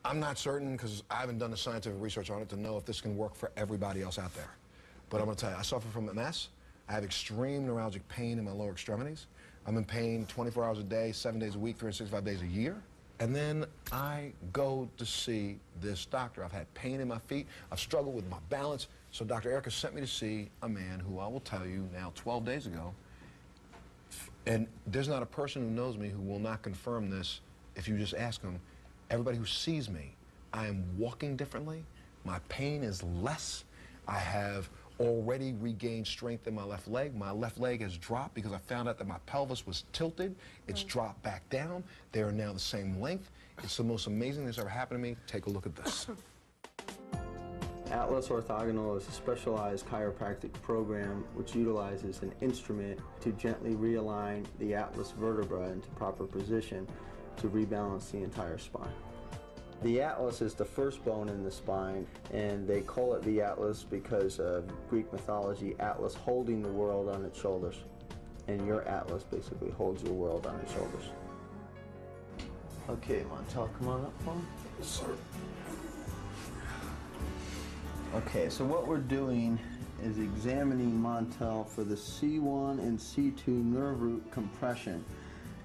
I'm not certain because I haven't done the scientific research on it to know if this can work for everybody else out there. But I'm going to tell you, I suffer from MS. I have extreme neuralgic pain in my lower extremities. I'm in pain 24 hours a day, 7 days a week, 365 days a year. And then I go to see this doctor. I've had pain in my feet. I've struggled with my balance. So Dr. Erica sent me to see a man who I will tell you now 12 days ago. And there's not a person who knows me who will not confirm this if you just ask them. Everybody who sees me, I am walking differently. My pain is less. I have already regained strength in my left leg. My left leg has dropped because I found out that my pelvis was tilted. It's dropped back down. They are now the same length. It's the most amazing thing that's ever happened to me. Take a look at this. Atlas Orthogonal is a specialized chiropractic program which utilizes an instrument to gently realign the atlas vertebra into proper position to rebalance the entire spine. The atlas is the first bone in the spine, and they call it the atlas because of Greek mythology, Atlas holding the world on its shoulders. And your atlas basically holds your world on its shoulders. Okay, Montel, come on up for me. Yes, sir. Okay, so what we're doing is examining Montel for the C1 and C2 nerve root compression.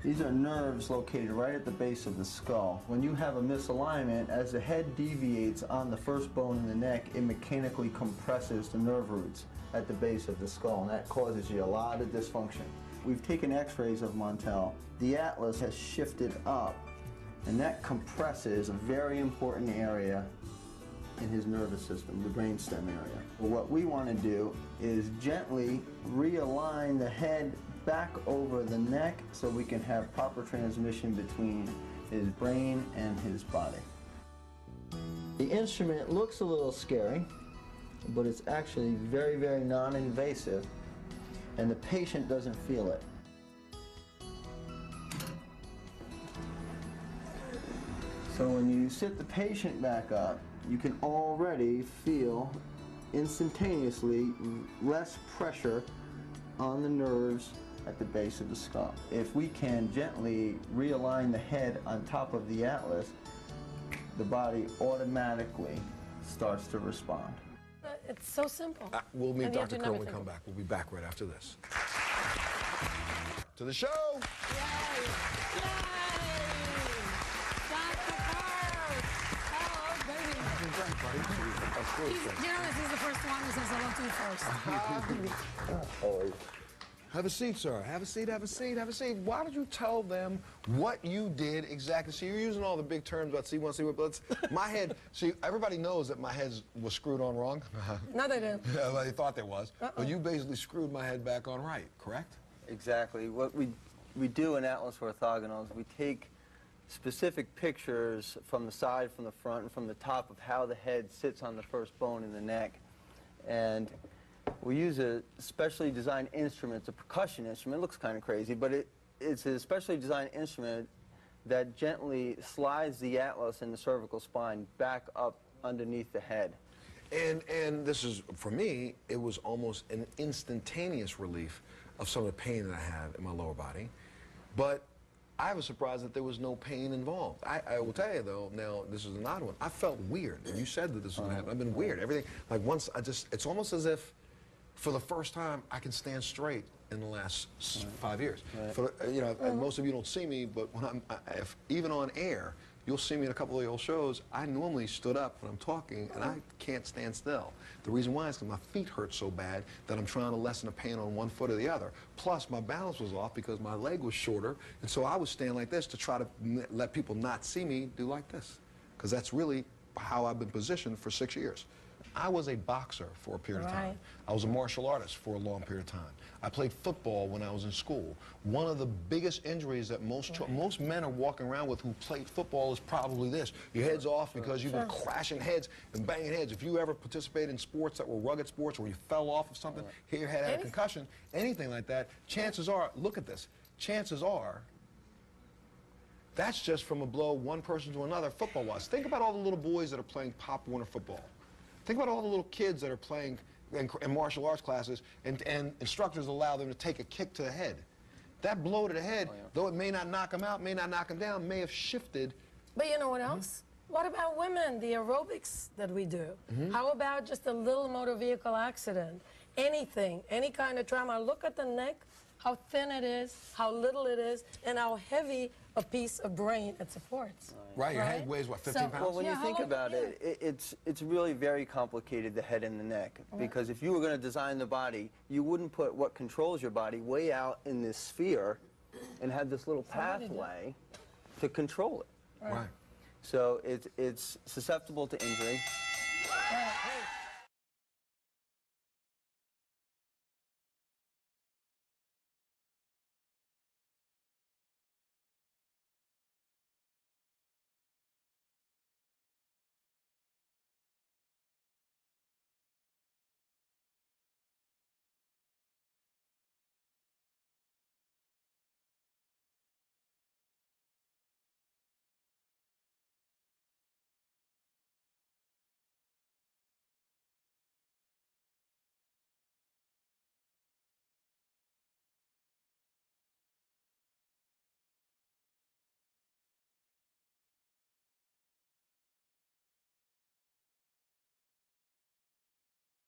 These are nerves located right at the base of the skull. When you have a misalignment, as the head deviates on the first bone in the neck, it mechanically compresses the nerve roots at the base of the skull, and that causes you a lot of dysfunction. We've taken x-rays of Montel. The atlas has shifted up, and that compresses a very important area in his nervous system, the brainstem area. What we want to do is gently realign the head back over the neck so we can have proper transmission between his brain and his body. The instrument looks a little scary, but it's actually very, very non-invasive, and the patient doesn't feel it. So when you sit the patient back up, you can already feel instantaneously less pressure on the nerves at the base of the skull. If we can gently realign the head on top of the atlas, the body automatically starts to respond. It's so simple. We'll meet Dr. Kerr when we come back. We'll be back right after this. To the show! Yay! Yay! Dr. Kerr! Hello, baby. You know, this is the first one who says hello to you first. Always. Have a seat, sir. Have a seat, have a seat, have a seat. Why don't you tell them what you did exactly? See, you're using all the big terms about C1, C1, but my head, see, everybody knows that my head was screwed on wrong. No, they didn't. Yeah, well, they thought there was. But you basically screwed my head back on right, correct? Exactly. What we do in Atlas Orthogonal is we take specific pictures from the side, from the front, and from the top of how the head sits on the first bone in the neck. And we use a specially designed instrument. It's a percussion instrument. It looks kind of crazy, but it's a specially designed instrument that gently slides the atlas and the cervical spine back up underneath the head. And this is, for me, it was almost an instantaneous relief of some of the pain that I have in my lower body. But I was surprised that there was no pain involved. I will tell you, though, now, this is an odd one. I felt weird. You said that this was going to happen. I've been weird. Everything, like once it's almost as if, for the first time, I can stand straight in the last 5 years. Right. For, you know, and most of you don't see me, but when if even on air, you'll see me in a couple of the old shows. I normally stood up when I'm talking, and I can't stand still. The reason why is because my feet hurt so bad that I'm trying to lessen the pain on one foot or the other. Plus, my balance was off because my leg was shorter, and so I was standing like this to try to let people not see me do like this, because that's really how I've been positioned for 6 years. I was a boxer for a period of time. I was a martial artist for a long period of time. I played football when I was in school. One of the biggest injuries that most men are walking around with who played football is probably this. Your head's off because you've been crashing heads and banging heads. If you ever participated in sports that were rugged sports where you fell off of something, hit your head, had a concussion, anything like that, chances are, look at this, chances are, that's just from a blow one person to another football-wise. Think about all the little boys that are playing Pop Warner football. Think about all the little kids that are playing in martial arts classes and instructors allow them to take a kick to the head. That blow to the head, though it may not knock them out, may not knock them down, may have shifted. But you know what else? What about women, the aerobics that we do? How about just a little motor vehicle accident? Anything, any kind of trauma. Look at the neck, how thin it is, how little it is, and how heavy a piece of brain it supports. Right, your head weighs, what, 15 pounds? Well, when Yeah, you how think long about are it's really very complicated, the head and the neck. Because if you were going to design the body, you wouldn't put what controls your body way out in this sphere and have this little pathway to control it. Right. So it's susceptible to injury. Right.